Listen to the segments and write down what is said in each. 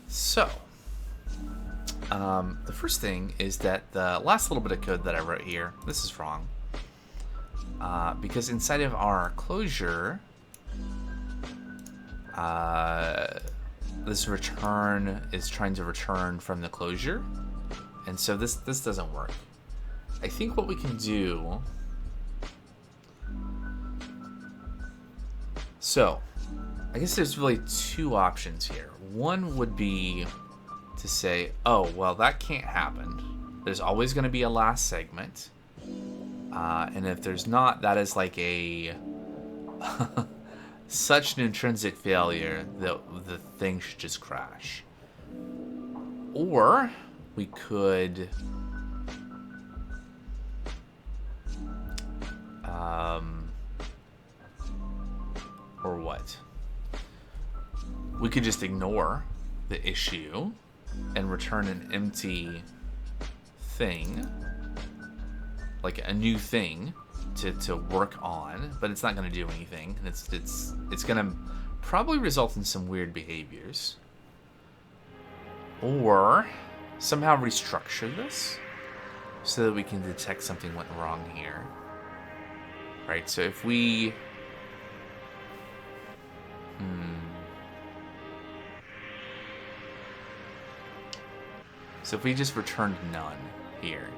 So, the first thing is that the last little bit of code that I wrote here, this is wrong. Because inside of our closure, this return is trying to return from the closure. And so this doesn't work. I think what we can do... So, I guess there's really two options here. One would be to say, oh, well, that can't happen. There's always going to be a last segment. And if there's not, that is like a... such an intrinsic failure that the thing should just crash. Or we could... or what? We could just ignore the issue and return an empty thing, like a new thing to work on, but it's not going to do anything, and it's going to probably result in some weird behaviors. Or somehow restructure this so that we can detect something went wrong here. Right, so if we... So if we just returned none here,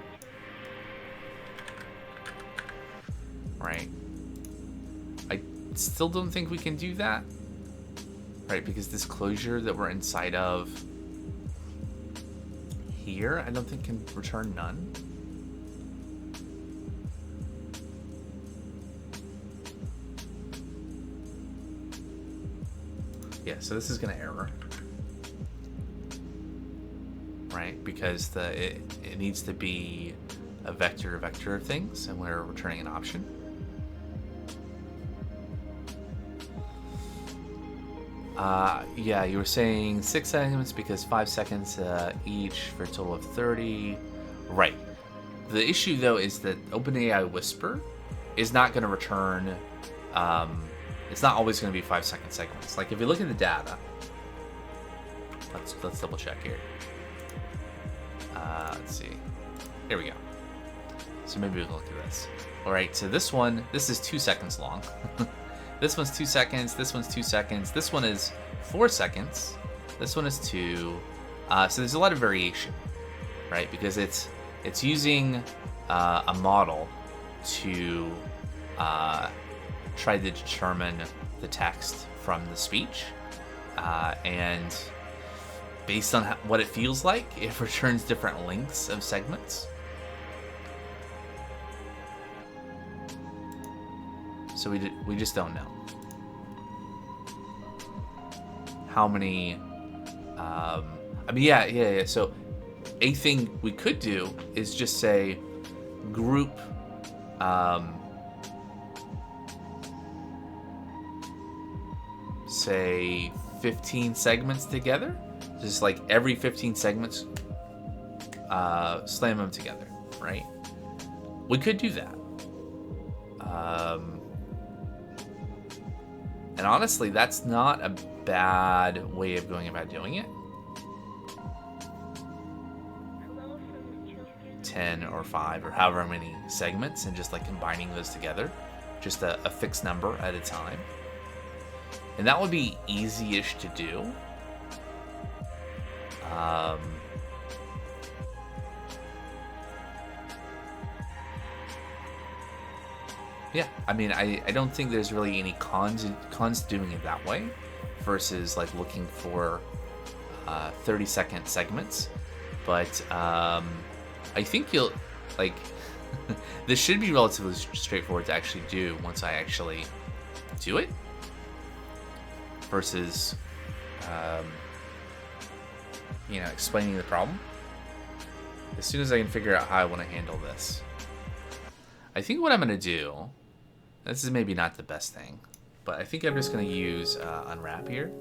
right? I still don't think we can do that, right? Because this closure that we're inside of here, I don't think can return none. Yeah, so this is going to error. Right, because it needs to be a vector of things, and we're returning an option. Yeah, you were saying 6 segments because 5 seconds each for a total of 30. Right. The issue though is that OpenAI Whisper is not going to return. It's not always going to be 5-second segments. Like if you look at the data, let's double check here. Let's see. Here we go. So maybe we can look at this. All right, so this is 2 seconds long. This one's 2 seconds. This one's 2 seconds. This one is 4 seconds. This one is 2. So there's a lot of variation, right? Because it's using a model to try to determine the text from the speech, and based on what it feels like, it returns different lengths of segments. So we just don't know how many. I mean, yeah. So a thing we could do is just say group. Say 15 segments together. Just like every 15 segments, slam them together, right? We could do that. And honestly, that's not a bad way of going about doing it. 10 or 5 or however many segments, and just like combining those together, just a fixed number at a time. And that would be easy-ish to do. Yeah, I mean, I don't think there's really any cons to doing it that way versus like looking for 30-second segments. But I think you'll like this should be relatively straightforward to actually do once I actually do it versus explaining the problem. As soon as I can figure out how I want to handle this, I think what I'm going to do, this is maybe not the best thing, but I think I'm just going to use unwrap here.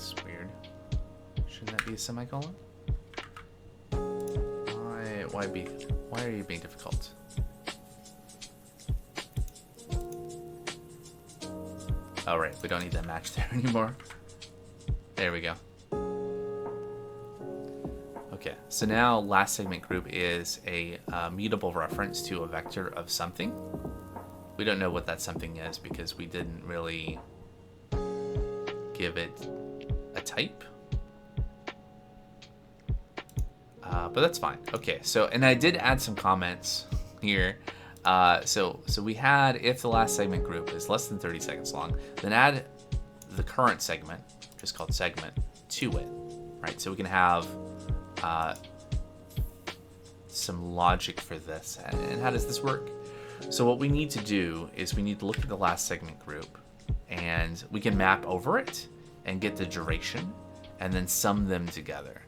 That's weird. Shouldn't that be a semicolon? Why are you being difficult? Oh, right. We don't need that match there anymore. There we go. Okay. So now last segment group is a mutable reference to a vector of something. We don't know what that something is because we didn't really give it a type. But that's fine. Okay, so, and I did add some comments here. So we had, if the last segment group is less than 30 seconds long, then add the current segment, which is called segment, to it, right? So we can have some logic for this. And how does this work? So what we need to do is we need to look at the last segment group, and we can map over it and get the duration, and then sum them together.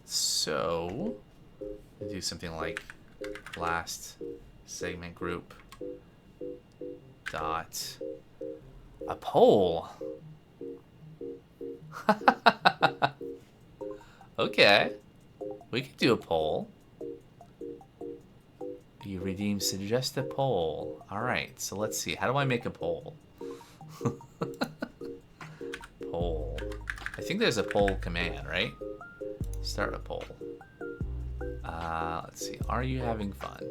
So we do something like last segment group dot a poll. Okay, we could do a poll. You redeem suggest a poll. All right, so let's see. How do I make a poll? Poll. I think there's a poll command, right? Start a poll. Let's see. Are you having fun?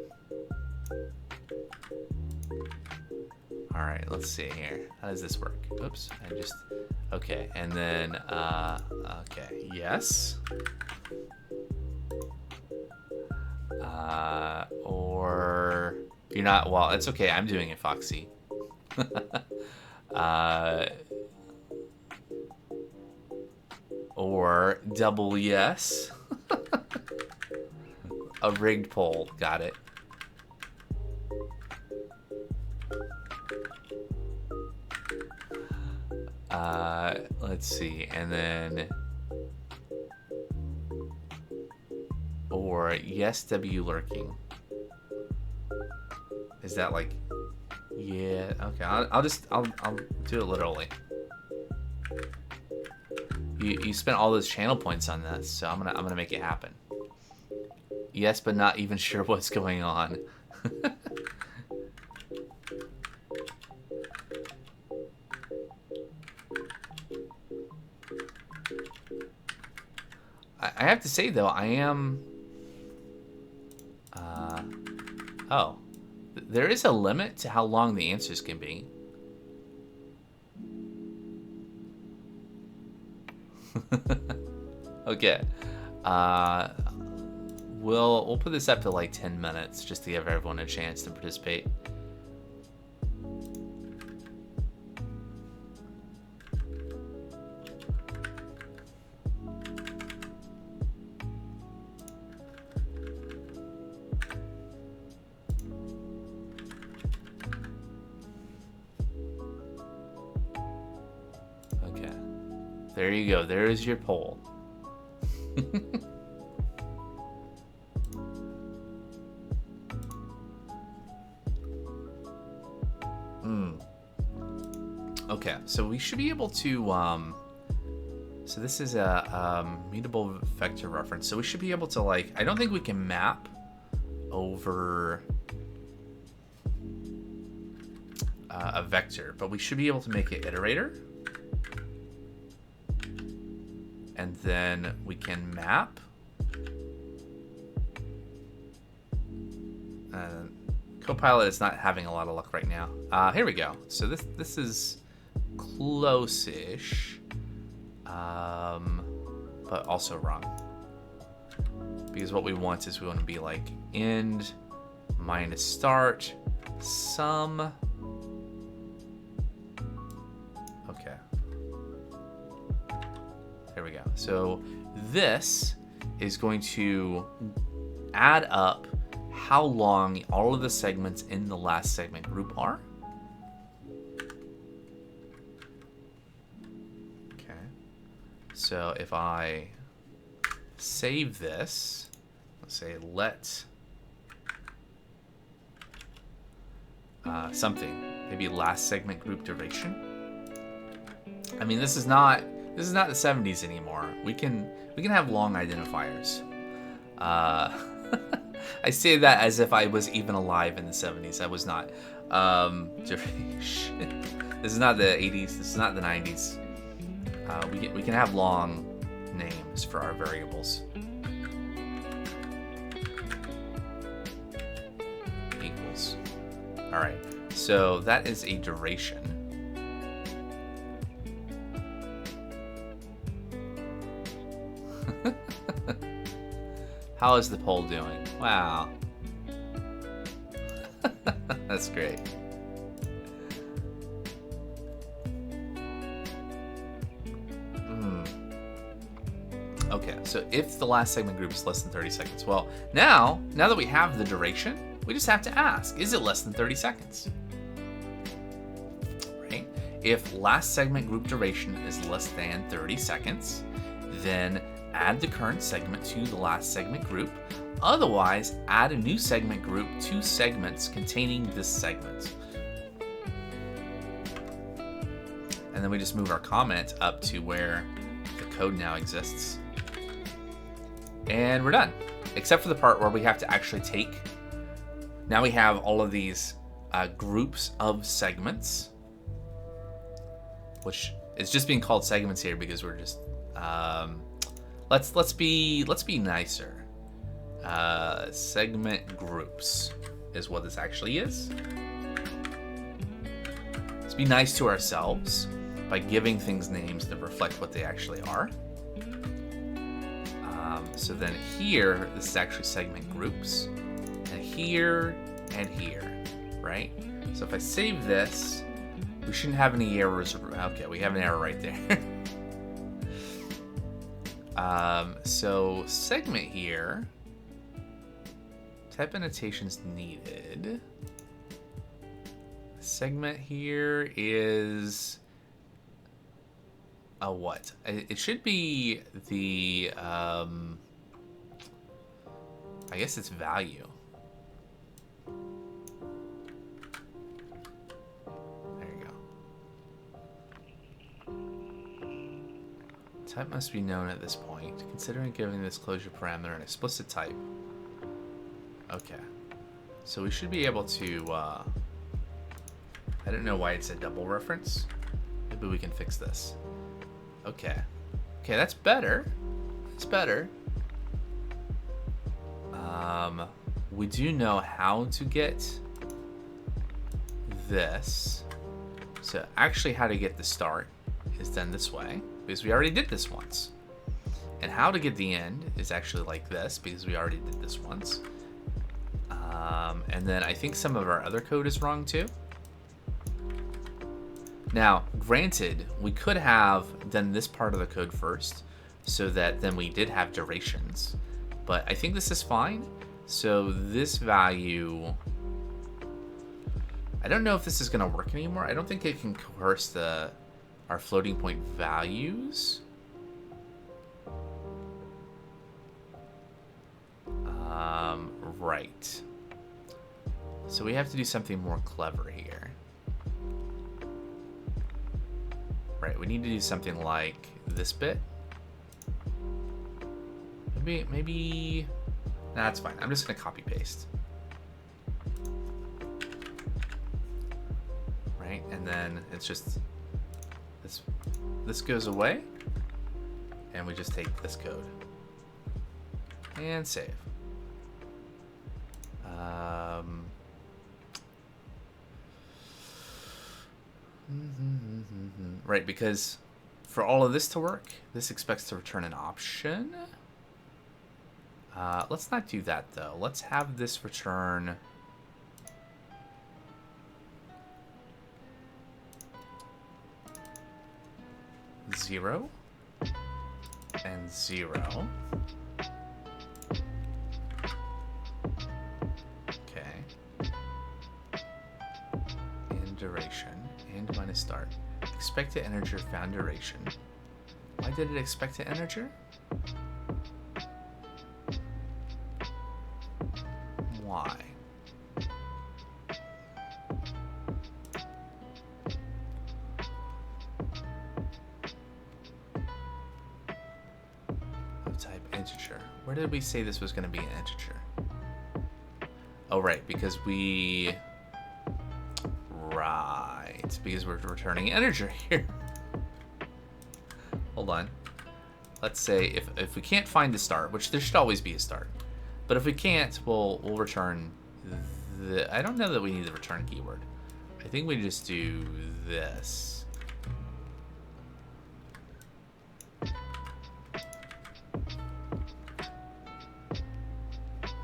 All right, let's see here. How does this work? Oops, I just... Okay, and then, okay, yes. Or... You're not... Well, it's okay. I'm doing it, Foxy. Or double yes. A rigged poll. Got it. Let's see. And then... Or yes, W lurking. Is that like... Yeah, okay. I'll do it literally. You spent all those channel points on this, so I'm gonna make it happen. Yes, but not even sure what's going on. I have to say though, I am. Oh, there is a limit to how long the answers can be. Okay. We'll put this up to like 10 minutes just to give everyone a chance to participate. Okay. There you go. There is your poll. Okay, so we should be able to, so this is a mutable vector reference. So we should be able to, like, I don't think we can map over a vector, but we should be able to make it iterator. And then we can map. Copilot is not having a lot of luck right now. Here we go. So this is close-ish, but also wrong. Because what we want is we want to be like end minus start sum. Okay. There we go. So this is going to add up how long all of the segments in the last segment group are. Okay. So if I save this, let's say let something, maybe last segment group duration. I mean, this is not the 70s anymore. We can have long identifiers. I say that as if I was even alive in the 70s. I was not. This is not the 80s. This is not the 90s. We can have long names for our variables. Equals. All right. So that is a duration. How is the poll doing? Wow. That's great. Okay, so if the last segment group is less than 30 seconds, well, now that we have the duration, we just have to ask, is it less than 30 seconds? Right? If last segment group duration is less than 30 seconds, then add the current segment to the last segment group. Otherwise, add a new segment group to segments containing this segment. And then we just move our comment up to where the code now exists. And we're done. Except for the part where we have to actually take... Now we have all of these groups of segments, which is just being called segments here because we're just... Let's be nicer. Segment groups is what this actually is. Let's be nice to ourselves by giving things names that reflect what they actually are. So then here, this is actually segment groups, and here, right? So if I save this, we shouldn't have any errors. Okay, we have an error right there. So segment here, type annotations needed. Segment here is a what? It should be the, I guess it's value. There you go. Type must be known at this point. Considering giving this closure parameter an explicit type. Okay. So we should be able to, I don't know why it's a double reference. Maybe we can fix this. Okay. Okay, that's better. It's better. We do know how to get this. So actually how to get the start is done this way, because we already did this once. And how to get the end is actually like this, because we already did this once. And then I think some of our other code is wrong too. Now, granted, we could have done this part of the code first, so that then we did have durations. But I think this is fine. So this value, I don't know if this is going to work anymore. I don't think it can coerce our floating point values. Right. So we have to do something more clever here. Right, we need to do something like this bit. Maybe, nah, that's fine. I'm just gonna copy paste. Right, and then it's just, this goes away, and we just take this code and save. Right, because for all of this to work, this expects to return an option. Let's not do that though. Let's have this return zero and 0. Okay. And duration and minus start. Expected integer found duration. Why did it expect an integer? Why? Where did we say this was going to be an integer? Oh, right, because we... Right, because we're returning an integer here. Hold on. Let's say if we can't find the start, which there should always be a start, but if we can't, we'll return the... I don't know that we need the return keyword. I think we just do this.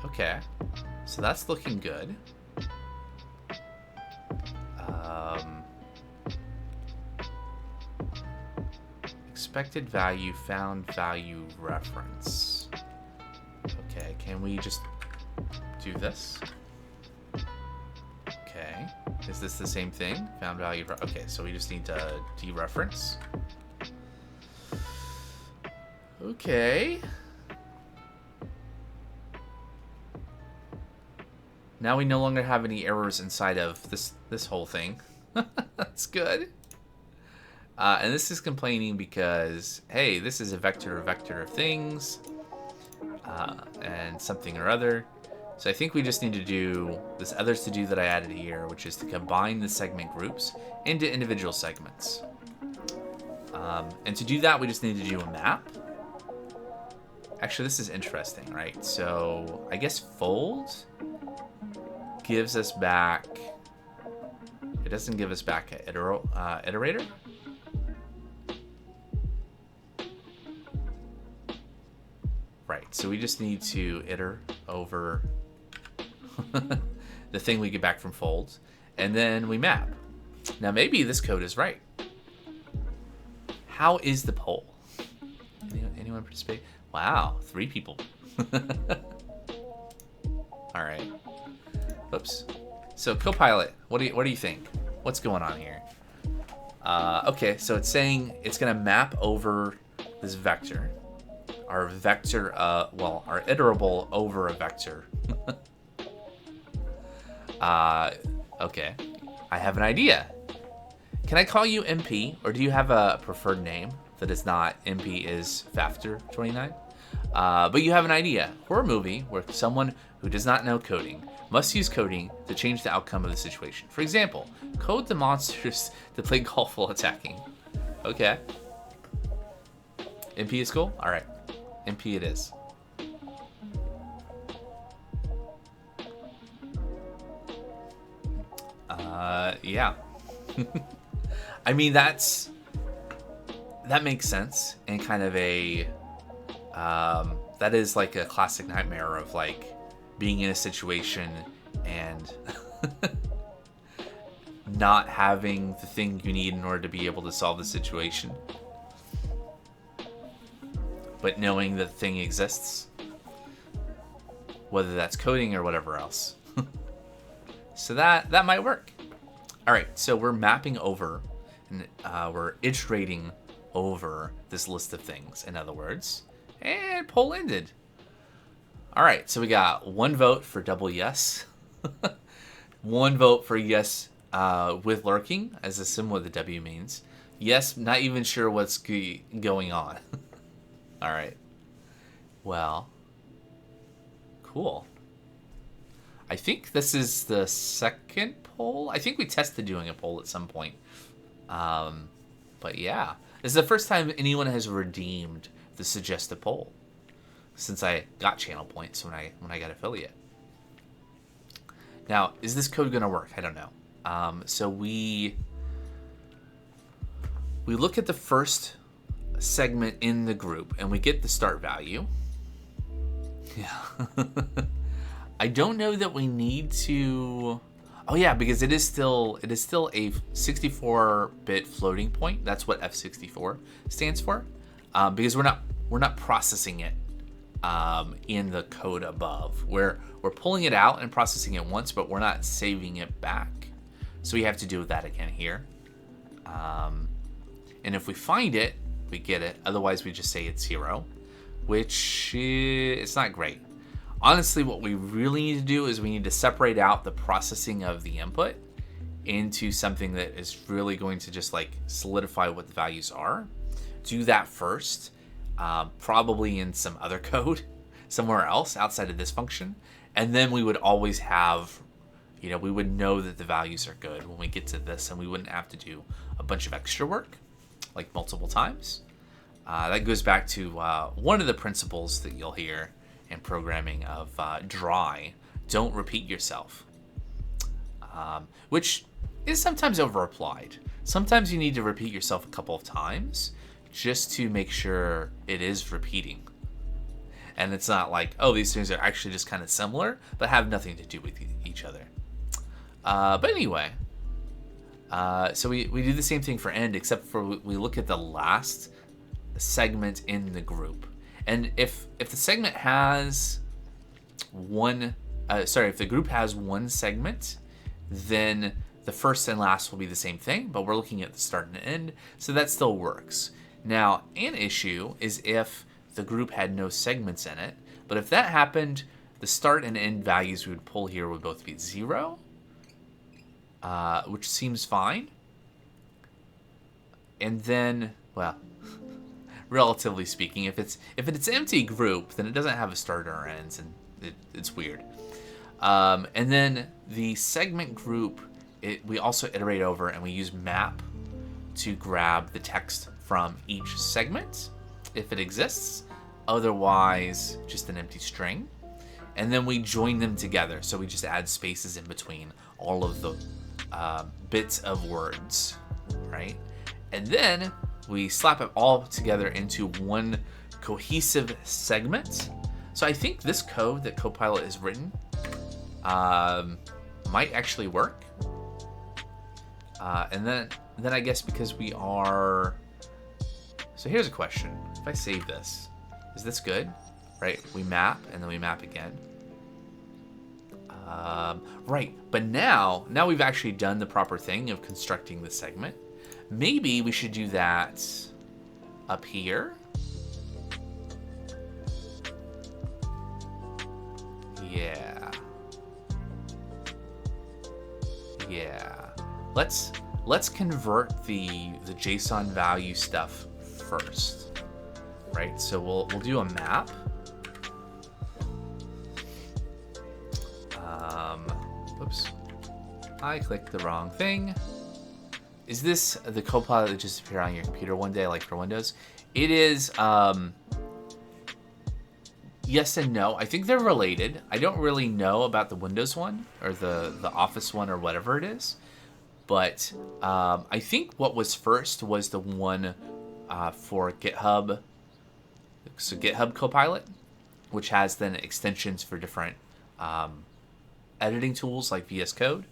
Okay, so that's looking good. Expected value, found value reference. Okay, can we just do this? Okay, is this the same thing? Found value, okay, so we just need to dereference. Okay. Now we no longer have any errors inside of this whole thing. That's good. And this is complaining because, hey, this is a vector of things, and something or other. So I think we just need to do this others to do that I added here, which is to combine the segment groups into individual segments. And to do that, we just need to do a map. Actually, this is interesting, right? So I guess fold gives us back... It doesn't give us back an iterator. Right, so we just need to iter over the thing we get back from fold, and then we map. Now maybe this code is right. How is the poll? Anyone participate? Wow, 3 people. All right. Oops. So Copilot, what do you think? What's going on here? Okay, so it's saying it's gonna map over this vector. Our vector, well, our iterable over a vector. Okay, I have an idea. Can I call you MP, or do you have a preferred name that is not MP is Fafter29? But you have an idea. Horror movie where someone who does not know coding must use coding to change the outcome of the situation. For example, code the monsters to play golf while attacking. Okay. MP is cool? All right. MP it is. Yeah. I mean, that makes sense, and kind of a that is like a classic nightmare of like being in a situation and not having the thing you need in order to be able to solve the situation, but knowing that the thing exists, whether that's coding or whatever else. So that might work. All right, so we're mapping over, and we're iterating over this list of things, in other words, and poll ended. All right, so we got 1 vote for double yes, 1 vote for yes with lurking, as a sim what the W means. Yes, not even sure what's going on. All right. Well, cool. I think this is the second poll. I think we tested doing a poll at some point. But yeah, this is the first time anyone has redeemed the suggested poll since I got channel points when I got affiliate. Now, is this code gonna work? I don't know. So we look at the first segment in the group and we get the start value. Yeah. I don't know that we need to. Oh yeah, because it is still a 64-bit floating point. That's what F64 stands for. Because we're not processing it in the code above. We're pulling it out and processing it once, but we're not saving it back. So we have to do that again here. And if we find it, we get it. Otherwise, we just say it's 0, which it's not great. Honestly, what we really need to do is we need to separate out the processing of the input into something that is really going to just like solidify what the values are. Do that first, probably in some other code, somewhere else outside of this function. And then we would always have, we would know that the values are good when we get to this, and we wouldn't have to do a bunch of extra work, like multiple times. That goes back to one of the principles that you'll hear in programming of dry. Don't repeat yourself, which is sometimes over-applied. Sometimes you need to repeat yourself a couple of times just to make sure it is repeating. And it's not like, oh, these things are actually just kind of similar, but have nothing to do with each other. But anyway, so we do the same thing for end, except for we look at the last segment in the group. And if the segment has if the group has one segment, then the first and last will be the same thing, but we're looking at the start and end, so that still works. Now, an issue is if the group had no segments in it, but if that happened, the start and end values we would pull here would both be 0, which seems fine. And then, well, relatively speaking, if it's empty group, then it doesn't have a start or ends, and it's weird. And then the segment group, we also iterate over, and we use map to grab the text from each segment if it exists, otherwise just an empty string. And then we join them together, so we just add spaces in between all of the bits of words, right? And then we slap it all together into one cohesive segment. So I think this code that Copilot has written might actually work. And then I guess because we are... So here's a question. If I save this, is this good? Right, we map, and then we map again. Right, but now we've actually done the proper thing of constructing the segment. Maybe we should do that up here. Yeah. Let's convert the JSON value stuff first, right? So we'll do a map. Whoops, I clicked the wrong thing. Is this the Copilot that just appeared on your computer one day, like for Windows? It is. Yes and no. I think they're related. I don't really know about the Windows one or the Office one or whatever it is. But I think what was first was the one for GitHub. So GitHub Copilot, which has then extensions for different editing tools like VS Code.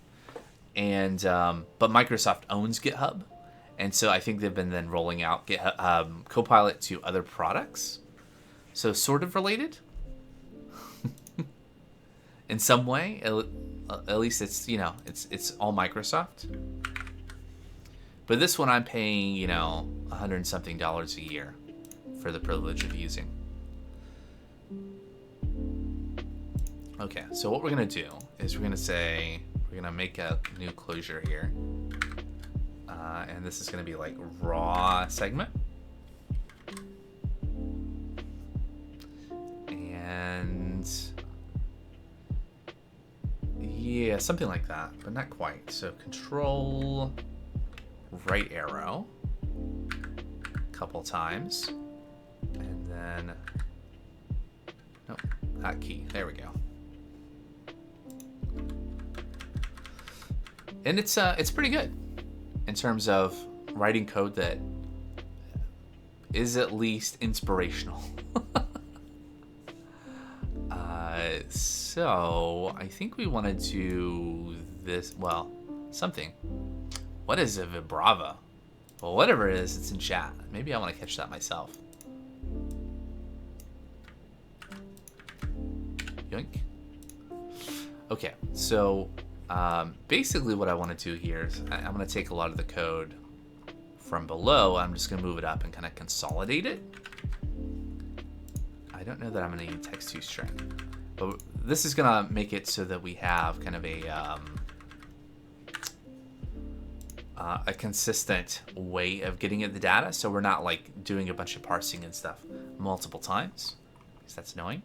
And but Microsoft owns GitHub. And so I think they've been then rolling out GitHub Copilot to other products. So sort of related. In some way, at least it's it's all Microsoft. But this one I'm paying $100 and something a year for the privilege of using. Okay, so what we're gonna do is we're gonna make a new closure here, and this is gonna be like raw segment. And yeah, something like that, but not quite. So Control right arrow a couple times, and then hotkey. There we go. And it's pretty good in terms of writing code that is at least inspirational. So I think we want to do this. Well, something. What is a vibrava? Well, whatever it is, it's in chat. Maybe I want to catch that myself. Yoink. Okay, so basically what I want to do here is I'm going to take a lot of the code from below. I'm just going to move it up and kind of consolidate it. I don't know that I'm going to use text-to-string. But this is going to make it so that we have kind of a consistent way of getting at the data. So we're not like doing a bunch of parsing and stuff multiple times, because that's annoying.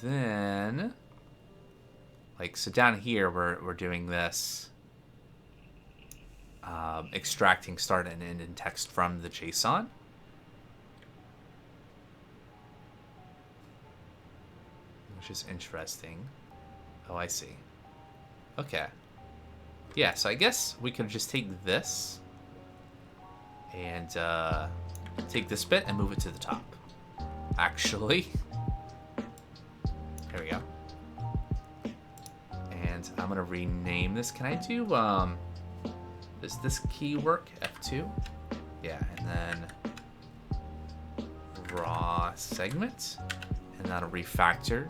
then, like, so down here, we're doing this, extracting start and end in text from the JSON. Which is interesting. Oh, I see. Okay. Yeah, so I guess we could just take this and take this bit and move it to the top. Actually. There we go. And I'm gonna rename this. Can I do does this key work? F2? Yeah, and then raw segment, and that'll refactor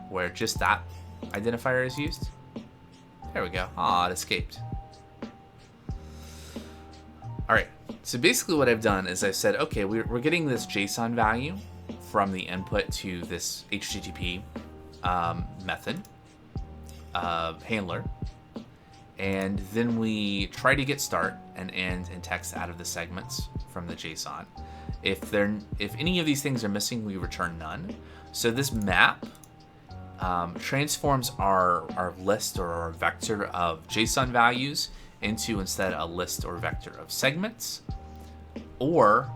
where just that identifier is used. There we go. Aw, it escaped. All right, so basically what I've done is I've said, okay, we're getting this JSON value from the input to this HTTP method handler, and then we try to get start and end and text out of the segments from the JSON. If any of these things are missing, we return none. So this map transforms our list or our vector of JSON values into instead a list or vector of segments, or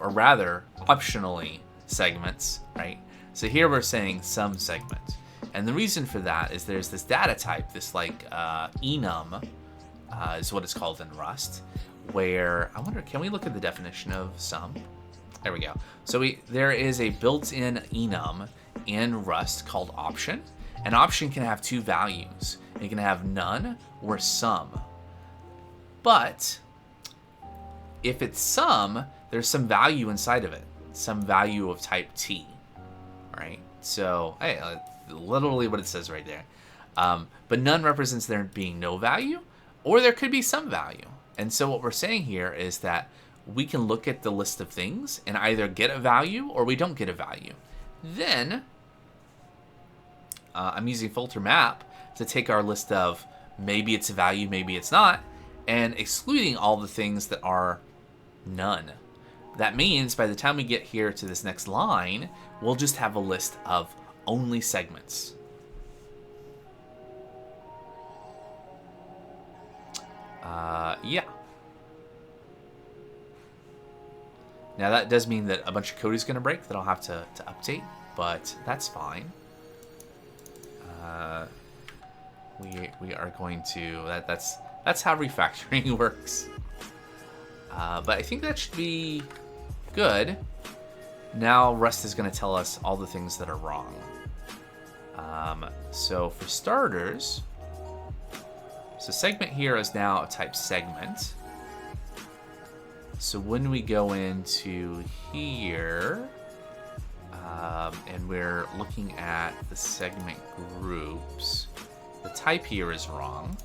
rather optionally segments, right? So here we're saying some segment. And the reason for that is there's this data type, this like enum is what it's called in Rust, where I wonder, can we look at the definition of some? There we go. So there is a built-in enum in Rust called option. An option can have two values. It can have none or some. But if it's some, there's some value inside of it, some value of type T, right? So hey, literally what it says right there. But none represents there being no value, or there could be some value. And so what we're saying here is that we can look at the list of things and either get a value or we don't get a value. Then I'm using filter map to take our list of maybe it's a value, maybe it's not, and excluding all the things that are none. That means by the time we get here to this next line, we'll just have a list of only segments. Yeah. Now that does mean that a bunch of code is going to break that I'll have to update, but that's fine. We are going to that's how refactoring works. But I think that should be good. Now Rust is going to tell us all the things that are wrong. So for starters, so segment here is now a type segment. So when we go into here, and we're looking at the segment groups, the type here is wrong.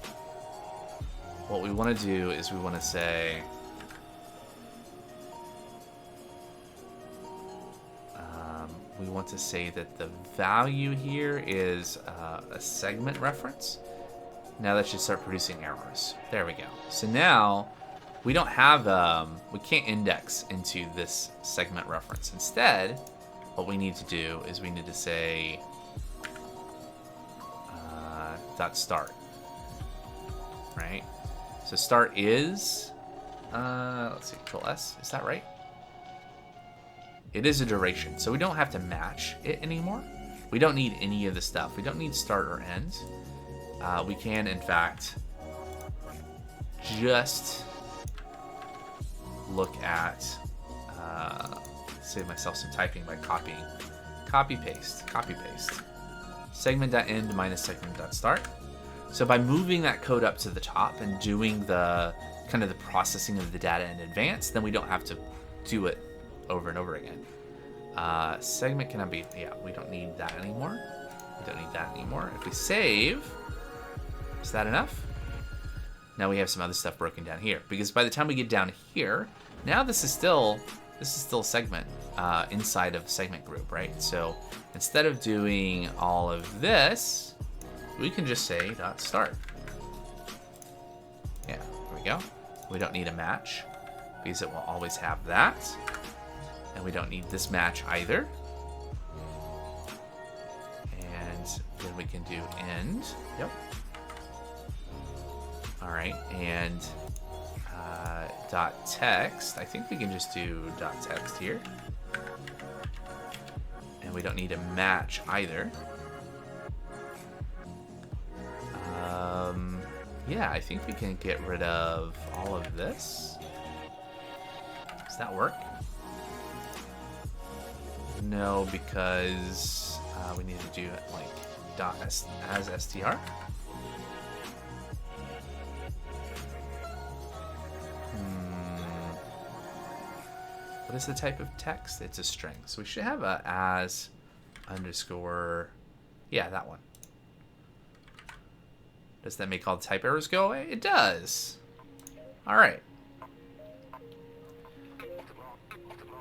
What we want to do is we want to say, that the value here is a segment reference. Now that should start producing errors. There we go. So now we don't have, we can't index into this segment reference. Instead, what we need to do is we need to say dot start, right? So start is, let's see, Control S, is that right? It is a duration, so we don't have to match it anymore. We don't need any of the stuff. We don't need start or end. We can, in fact, just look at, save myself some typing by copying. Copy, paste. Segment.end minus segment.start. So by moving that code up to the top and doing the kind of the processing of the data in advance, then we don't have to do it over and over again. Segment cannot be, yeah, we don't need that anymore. If we save, is that enough? Now we have some other stuff broken down here, because by the time we get down here, now this is still segment inside of segment group, right? So instead of doing all of this, we can just say dot start. Yeah, there we go. We don't need a match because it will always have that. And we don't need this match either. Then we can do end. Yep. All right, and dot text. I think we can just do dot text here. And we don't need a match either. Yeah, I think we can get rid of all of this. Does that work? No, because we need to do like dot as str. What is the type of text? It's a string. So we should have a as underscore. Yeah, that one. Does that make all the type errors go away? It does. All right.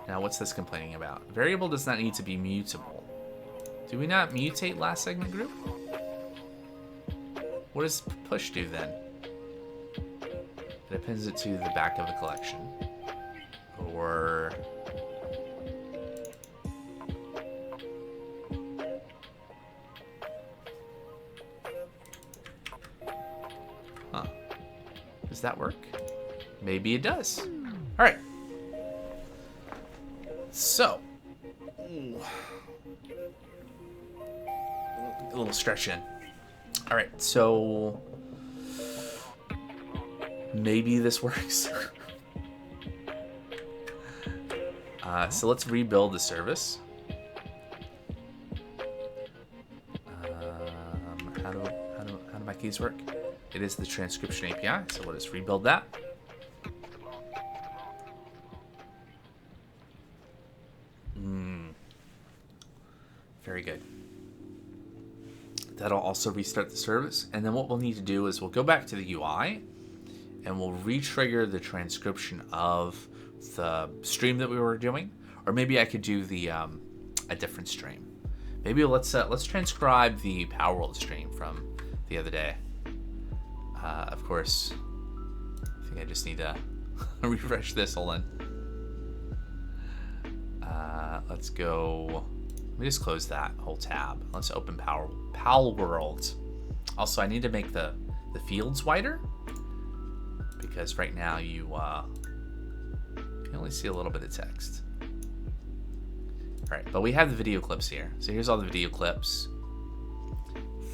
Now, what's this complaining about? Variable does not need to be mutable. Do we not mutate last segment group? What does push do then? It appends it to the back of the collection. Or... Huh. Does that work? Maybe it does. All right. So. A little stretch in. All right, so maybe this works. So let's rebuild the service. How do my keys work? It is the transcription API, so we'll just rebuild that. Very good. That'll also restart the service. And then what we'll need to do is we'll go back to the UI and we'll re-trigger the transcription of the stream that we were doing. Or maybe I could do the a different stream. Maybe let's transcribe the Power World stream from the other day. Of course, I think I just need to refresh this. Hold on. Let's go. Let me just close that whole tab. Let's open Power World. Also, I need to make the fields wider because right now you can only see a little bit of text. All right, but we have the video clips here. So here's all the video clips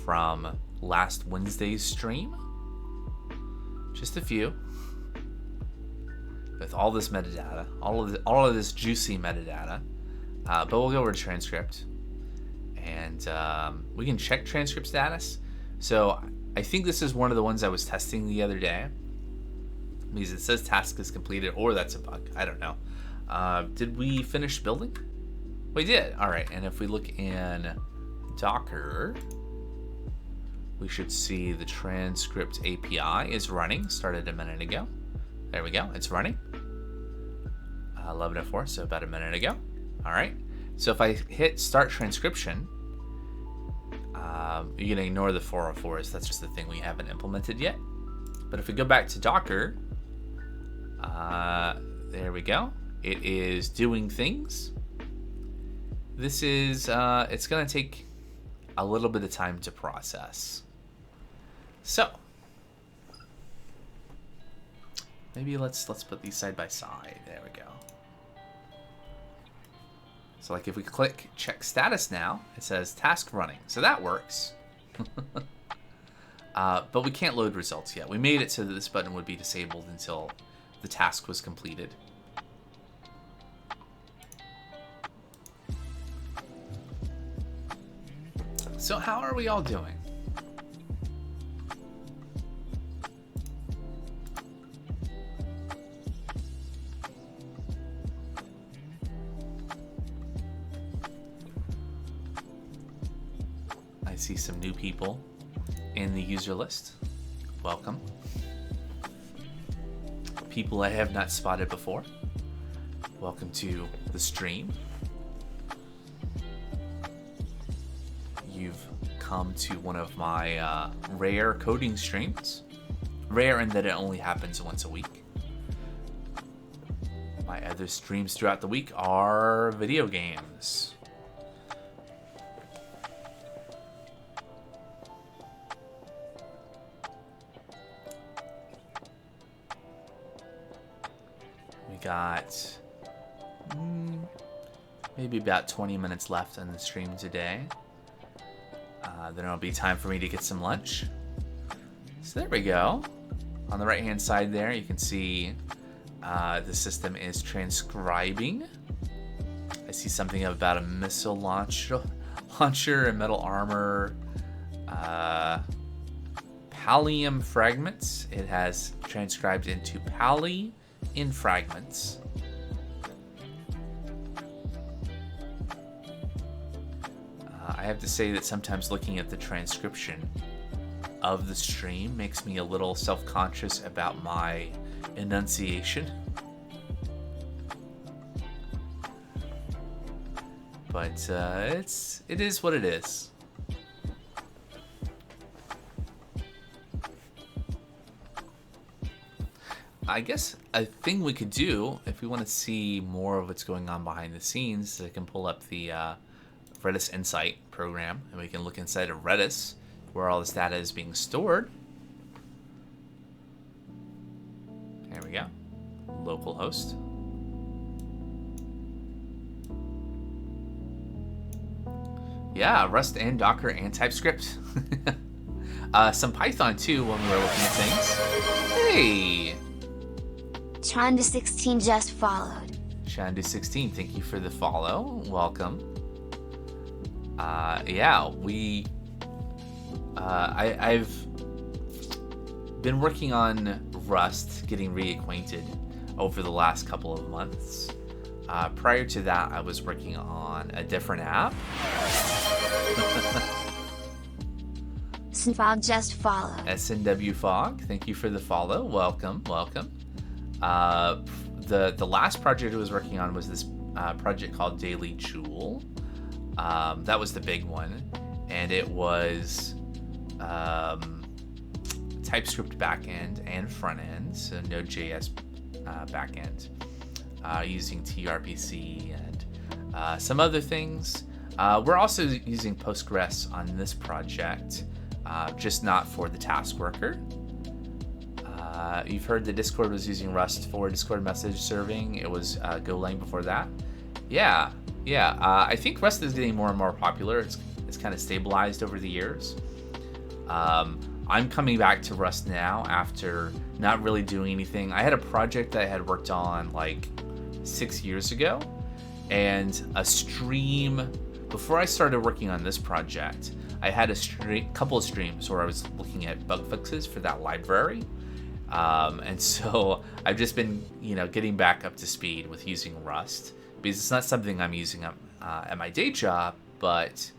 from last Wednesday's stream. Just a few. With all this metadata, all of this juicy metadata. But we'll go over to transcript, and we can check transcript status. So I think this is one of the ones I was testing the other day, because it says task is completed, or that's a bug. I don't know. Did we finish building? We did. All right. And if we look in Docker, we should see the transcript API is running. Started a minute ago. There we go. It's running. 11:04, so about a minute ago. All right, so if I hit start transcription, you're gonna ignore the 404s. That's just the thing we haven't implemented yet. But if we go back to Docker, there we go. It is doing things. This is, it's gonna take a little bit of time to process. So maybe let's put these side by side. There we go. So like if we click check status now, it says task running. So that works. But we can't load results yet. We made it so that this button would be disabled until the task was completed. So how are we all doing? See some new people in the user list. Welcome. People I have not spotted before. Welcome to the stream. You've come to one of my rare coding streams. Rare in that it only happens once a week. My other streams throughout the week are video games. got maybe about 20 minutes left on the stream today. Then it'll be time for me to get some lunch. So there we go. On the right hand side there, you can see the system is transcribing. I see something about a missile launcher and metal armor. Pallium fragments. It has transcribed into Pally in fragments. I have to say that sometimes looking at the transcription of the stream makes me a little self-conscious about my enunciation. But it is what it is. I guess a thing we could do, if we want to see more of what's going on behind the scenes, I can pull up the Redis Insight program, and we can look inside of Redis, where all this data is being stored. There we go. Localhost. Yeah, Rust and Docker and TypeScript. Some Python too when we were looking at things. Hey! Chandu16 just followed. Chandu16, thank you for the follow. Welcome. Yeah, I've been working on Rust, getting reacquainted over the last couple of months. Prior to that, I was working on a different app. SNFog just followed. SNW Fog, thank you for the follow. Welcome, welcome. The last project I was working on was this project called Daily Jewel. That was the big one, and it was TypeScript backend and front end, so Node.js backend, using tRPC and some other things. We're also using Postgres on this project, just not for the task worker. You've heard the Discord was using Rust for Discord message serving. It was Golang before that. Yeah. I think Rust is getting more and more popular. It's kind of stabilized over the years. I'm coming back to Rust now after not really doing anything. I had a project that I had worked on like 6 years ago, and a stream before I started working on this project. I had a couple of streams where I was looking at bug fixes for that library. And so I've just been, getting back up to speed with using Rust, because it's not something I'm using at my day job, but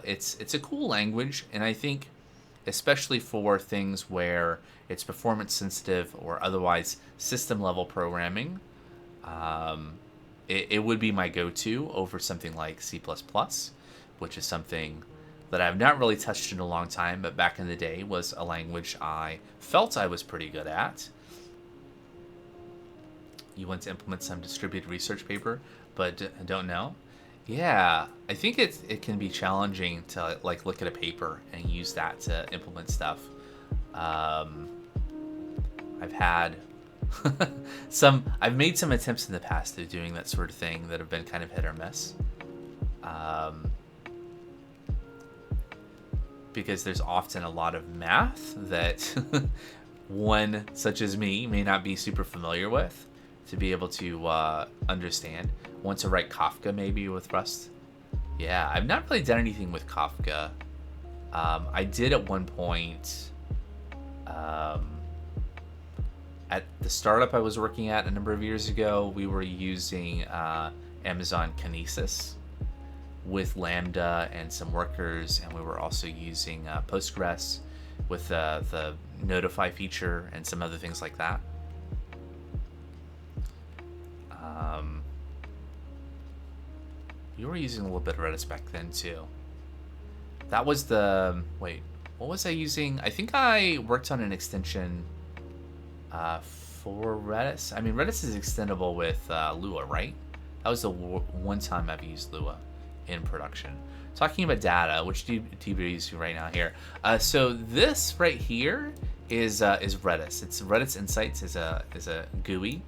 it's a cool language, and I think especially for things where it's performance sensitive or otherwise system level programming, it would be my go-to over something like C++, which is something that I've not really touched in a long time, but back in the day was a language I felt I was pretty good at. You want to implement some distributed research paper, but don't know? Yeah, I think it can be challenging to look at a paper and use that to implement stuff. I've had I've made some attempts in the past at doing that sort of thing that have been kind of hit or miss. Because there's often a lot of math that one such as me may not be super familiar with to be able to understand. Want to write Kafka maybe with Rust? Yeah, I've not really done anything with Kafka. I did at one point at the startup I was working at a number of years ago. We were using Amazon Kinesis with Lambda and some workers, and we were also using Postgres with the notify feature and some other things like that. You were using a little bit of Redis back then too. That was the what was I using? I think I worked on an extension for Redis. I mean, Redis is extendable with Lua, right? That was the one time I've used Lua in production. Talking about data, which DB are using right now here. So this right here is Redis. It's Redis Insights is a GUI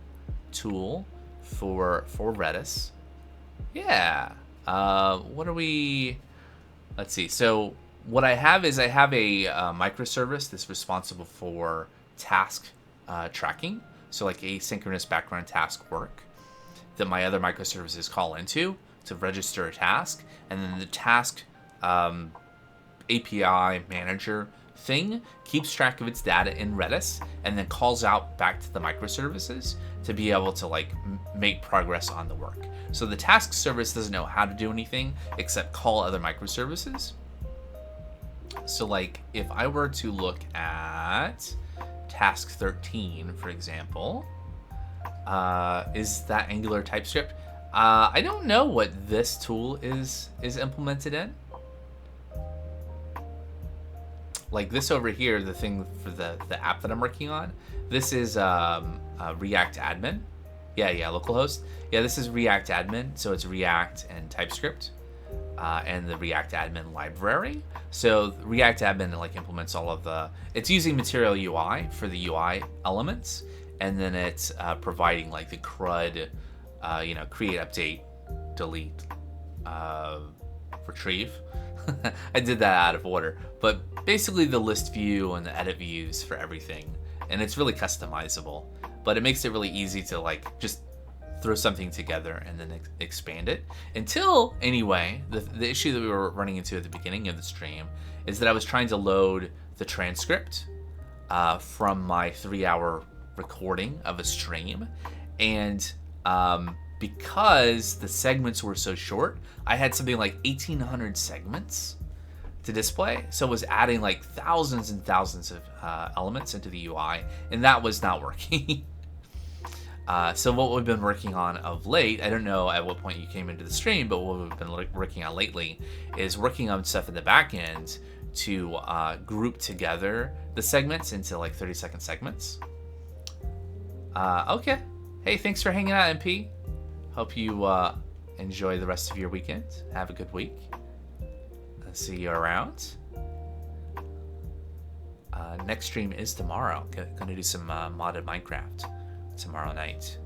tool for Redis. Yeah. What are we? Let's see. So what I have is I have a microservice that's responsible for task tracking. So like asynchronous background task work that my other microservices call into to register a task, and then the task API manager thing keeps track of its data in Redis and then calls out back to the microservices to be able to like make progress on the work. So the task service doesn't know how to do anything except call other microservices. So like if I were to look at task 13, for example, is that Angular TypeScript? I don't know what this tool is implemented in. Like this over here, the thing for the app that I'm working on, this is React admin. Yeah, localhost. Yeah, this is React admin, so it's React and TypeScript, and the React admin library. So React admin like implements all of the. It's using Material UI for the UI elements, and then it's providing like the CRUD, create, update, delete, retrieve. I did that out of order, but basically the list view and the edit views for everything, and it's really customizable, but it makes it really easy to like just throw something together and then expand it until, anyway, the issue that we were running into at the beginning of the stream is that I was trying to load the transcript from my 3-hour recording of a stream, and because the segments were so short, I had something like 1,800 segments to display. So it was adding like thousands and thousands of elements into the UI, and that was not working. So what we've been working on of late, I don't know at what point you came into the stream, but what we've been working on lately is working on stuff in the back end to group together the segments into like 30-second segments. Okay. Hey, thanks for hanging out, MP. Hope you enjoy the rest of your weekend. Have a good week. I'll see you around. Next stream is tomorrow. Gonna do some modded Minecraft tomorrow night.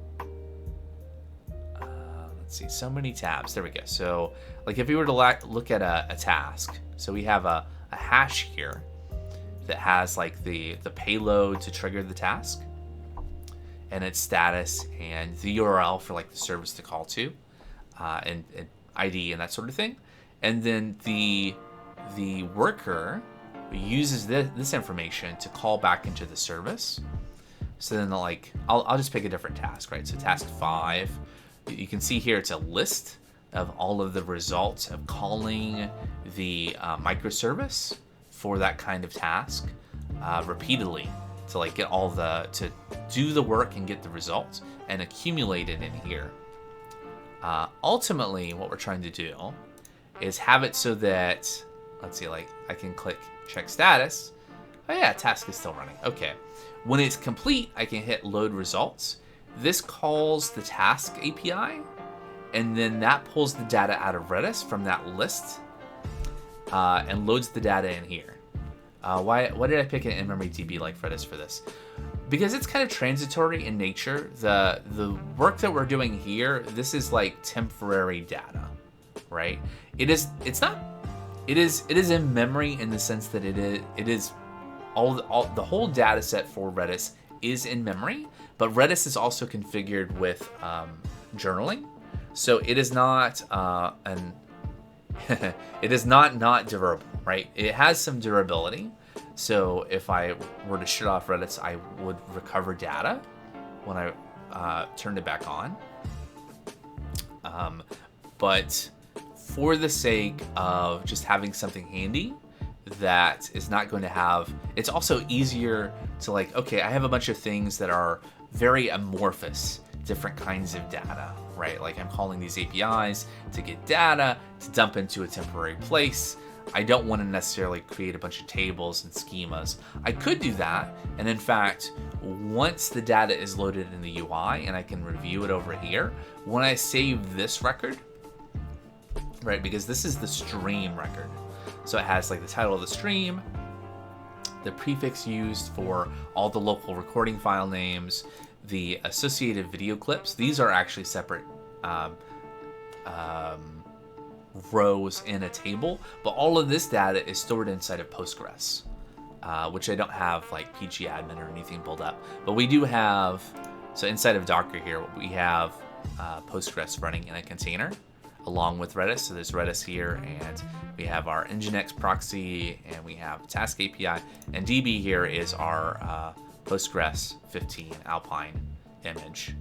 Let's see, so many tabs. There we go. So, like, if we were to look at a task, so we have a hash here that has like the payload to trigger the task, and its status and the URL for like the service to call to, and ID and that sort of thing. And then the worker uses this information to call back into the service. So then like, I'll just pick a different task, right? So task 5, you can see here it's a list of all of the results of calling the microservice for that kind of task repeatedly, to like get to do the work and get the results and accumulate it in here. Ultimately, what we're trying to do is have it so that, let's see, like I can click check status. Oh yeah, task is still running. Okay. When it's complete, I can hit load results. This calls the task API, and then that pulls the data out of Redis from that list and loads the data in here. Why did I pick an in-memory DB like Redis for this? Because it's kind of transitory in nature. The work that we're doing here, this is like temporary data, right? It is in memory in the sense that it is all the whole data set for Redis is in memory, but Redis is also configured with journaling, so it is not it is not durable, right? It has some durability. So if I were to shut off Redis, I would recover data when I turned it back on. But for the sake of just having something handy that is not going to have, it's also easier to like, okay, I have a bunch of things that are very amorphous, different kinds of data, right? Like I'm calling these APIs to get data to dump into a temporary place. I don't want to necessarily create a bunch of tables and schemas. I could do that, and in fact, once the data is loaded in the UI and I can review it over here, when I save this record, right, because this is the stream record, so it has like the title of the stream, the prefix used for all the local recording file names, the associated video clips. These are actually separate rows in a table, but all of this data is stored inside of Postgres, which I don't have like pgadmin or anything pulled up, but we do have. So inside of Docker here, we have Postgres running in a container along with Redis. So there's Redis here, and we have our Nginx proxy, and we have Task API, and DB here is our Postgres 15 Alpine image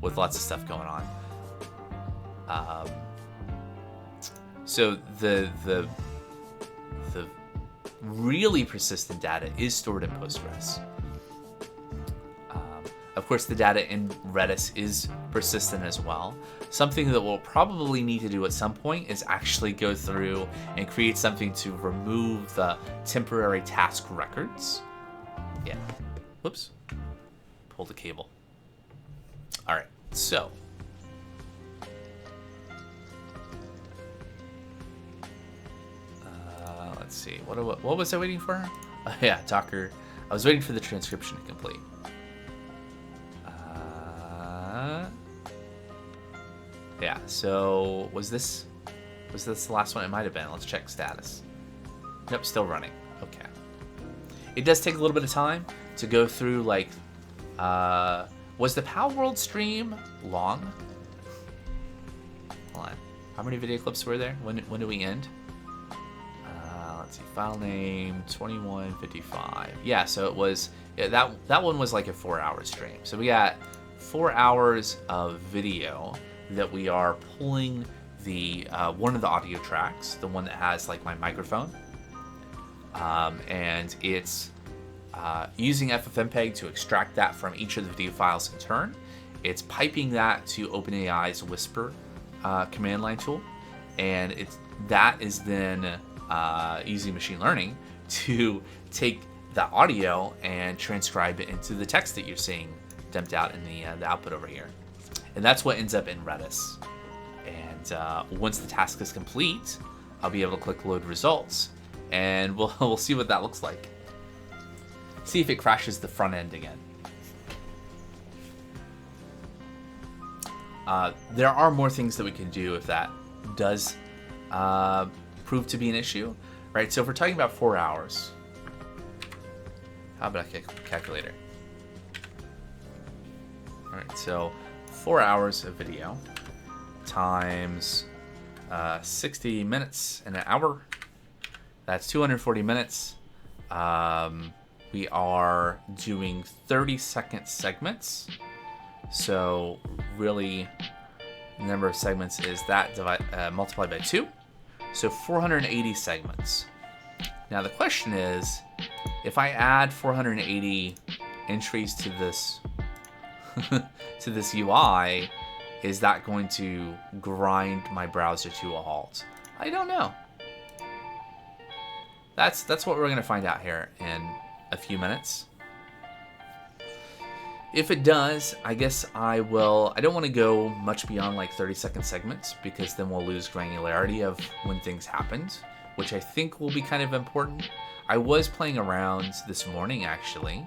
with lots of stuff going on. So the really persistent data is stored in Postgres. Of course, the data in Redis is persistent as well. Something that we'll probably need to do at some point is actually go through and create something to remove the temporary task records. Yeah. Whoops. Pull the cable. All right. So. Let's see. What was I waiting for? Yeah, Docker. I was waiting for the transcription to complete. Yeah, so was this the last one? It might have been. Let's check status. Nope, still running. Okay. It does take a little bit of time to go through, like, was the Pal World stream long? Hold on. How many video clips were there? When did we end? Let's see, file name 2155. Yeah, so it was, yeah, that one was like a 4-hour stream. So we got 4 hours of video that we are pulling the one of the audio tracks, the one that has like my microphone, and it's using FFmpeg to extract that from each of the video files in turn. It's piping that to OpenAI's Whisper command line tool, and that is then using machine learning to take that audio and transcribe it into the text that you're seeing dumped out in the output over here. And that's what ends up in Redis. And once the task is complete, I'll be able to click load results, and we'll see what that looks like. See if it crashes the front end again. There are more things that we can do if that does prove to be an issue, right? So if we're talking about 4 hours, how about a calculator? All right, so 4 hours of video times 60 minutes in an hour. That's 240 minutes. We are doing 30-second segments. So really, the number of segments is that multiplied by 2. So 480 segments. Now the question is, if I add 480 entries to this to this UI, is that going to grind my browser to a halt? I don't know. That's what we're going to find out here in a few minutes. If it does, I guess I will. I don't want to go much beyond like 30-second segments, because then we'll lose granularity of when things happened, which I think will be kind of important. I was playing around this morning actually.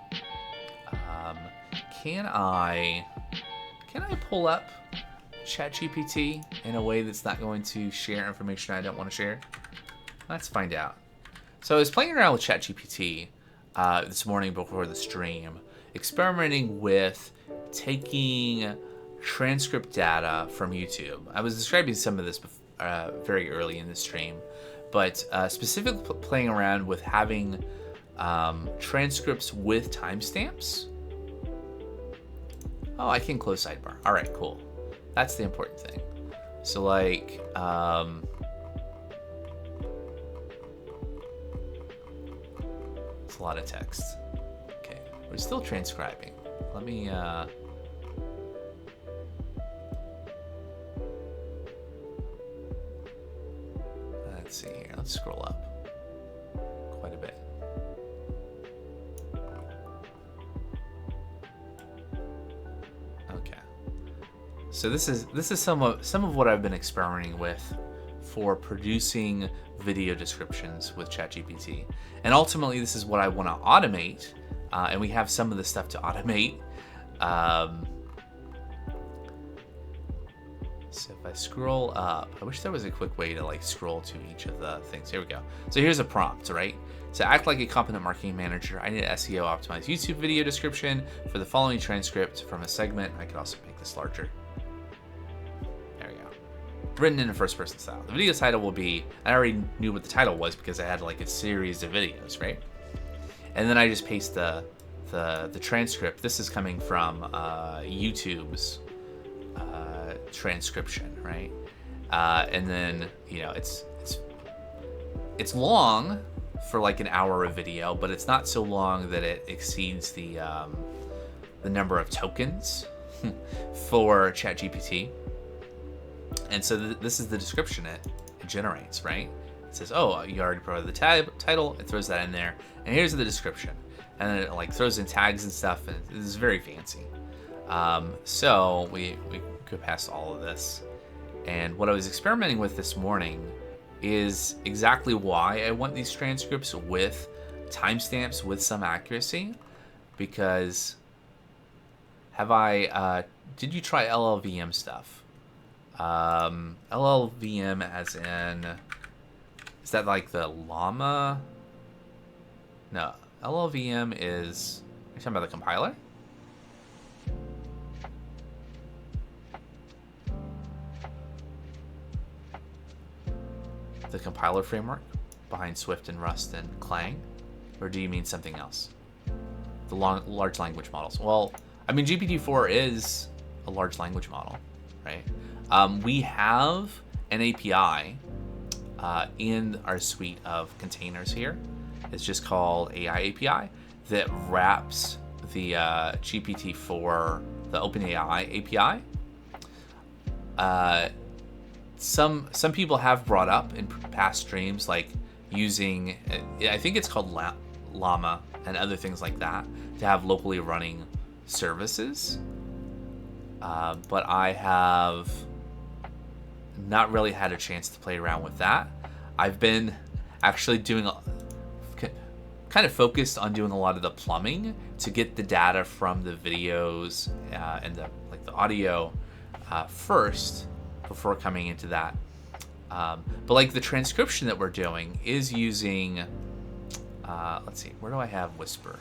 Can I pull up ChatGPT in a way that's not going to share information I don't want to share? Let's find out. So I was playing around with ChatGPT this morning before the stream, experimenting with taking transcript data from YouTube. I was describing some of this very early in the stream, but specifically playing around with having transcripts with timestamps. Oh, I can close sidebar. All right, cool. That's the important thing. So like, it's a lot of text. Okay, we're still transcribing. Let me, let's see here. Let's scroll up quite a bit. Okay. So this is some of what I've been experimenting with for producing video descriptions with ChatGPT. And ultimately, this is what I want to automate. And we have some of the stuff to automate. So if I scroll up, I wish there was a quick way to like scroll to each of the things. Here we go. So here's a prompt, right? To act like a competent marketing manager, I need an SEO optimized YouTube video description for the following transcript from a segment. I could also make this larger. There we go. Written in a first person style. The video title will be, I already knew what the title was because I had like a series of videos, right? And then I just paste the transcript. This is coming from YouTube's transcription, right? And then, you know, it's long for like an hour of video, but it's not so long that it exceeds the number of tokens for ChatGPT. And so this is the description it generates, right? It says, oh, you already provided the title. It throws that in there, and here's the description, and then it like throws in tags and stuff, and this is very fancy. So we go past all of this, and what I was experimenting with this morning is exactly why I want these transcripts with timestamps with some accuracy, because did you try LLVM stuff? LLVM as in, is that like the llama? No, LLVM is, are you talking about the compiler? The compiler framework behind Swift and Rust and Clang? Or do you mean something else? The large language models. Well, I mean, GPT-4 is a large language model, right? We have an API in our suite of containers here. It's just called AI API that wraps the GPT-4, the OpenAI API. Some people have brought up in past streams, like using, I think it's called Llama and other things like that, to have locally running services. But I have not really had a chance to play around with that. I've been actually doing kind of focused on doing a lot of the plumbing to get the data from the videos and the audio first before coming into that. But like the transcription that we're doing is using, let's see, where do I have Whisper?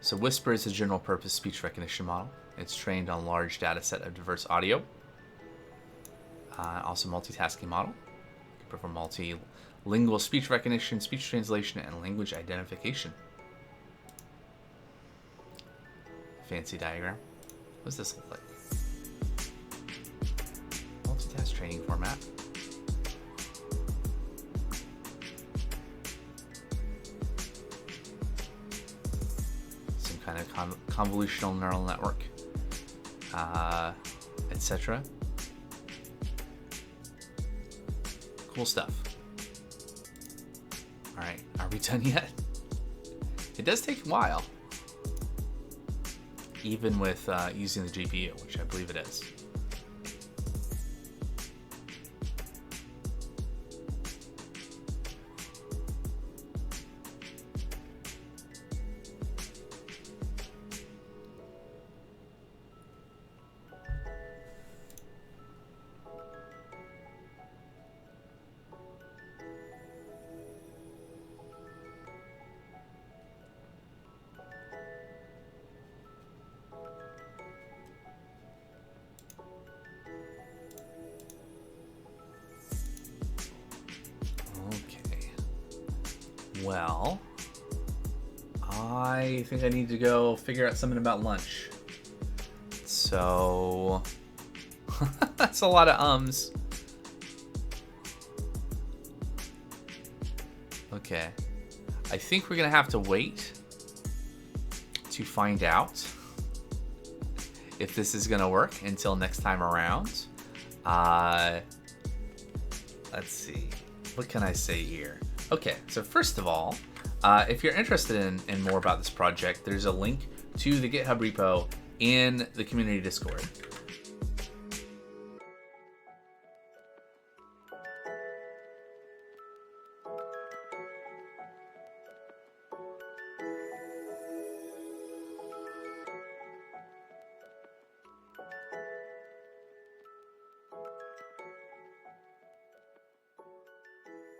So Whisper is a general purpose speech recognition model. It's trained on a large data set of diverse audio. Also multitasking model. You can perform multilingual speech recognition, speech translation, and language identification. Fancy diagram. What does this look like? Multitask training format. Some kind of convolutional neural network, etc. Cool stuff. All right, are we done yet? It does take a while, even with using the GPU, which I believe it is. Well, I think I need to go figure out something about lunch. So, that's a lot of ums. Okay. I think we're going to have to wait to find out if this is going to work until next time around. Let's see. What can I say here? Okay, so first of all, if you're interested in more about this project, there's a link to the GitHub repo in the community Discord.